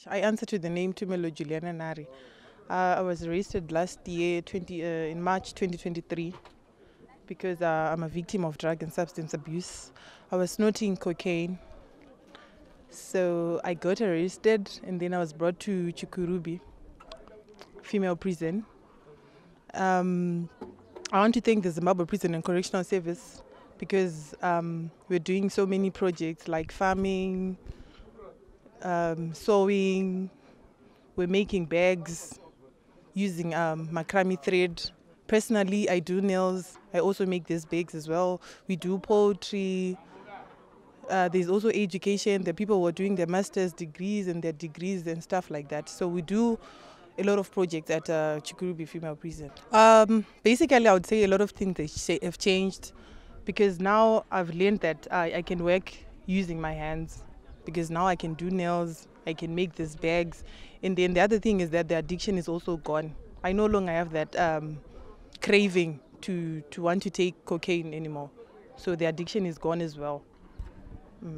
I answer to the name Tumelo Juliana Nari. I was arrested last year, in March 2023, because I'm a victim of drug and substance abuse. I was snorting cocaine, so I got arrested and then I was brought to Chikurubi female prison. I want to thank the Zimbabwe Prison and Correctional Service because we're doing so many projects like farming, sewing, we're making bags using macrame thread. Personally, I do nails. I also make these bags as well. We do poetry. There's also education. The people who are doing their master's degrees and their degrees and stuff like that. So we do a lot of projects at Chikurubi Female Prison. Basically, I would say a lot of things have changed because now I've learned that I can work using my hands because now I can do nails, I can make these bags. And then the other thing is that the addiction is also gone. I no longer have that craving to want to take cocaine anymore. So the addiction is gone as well.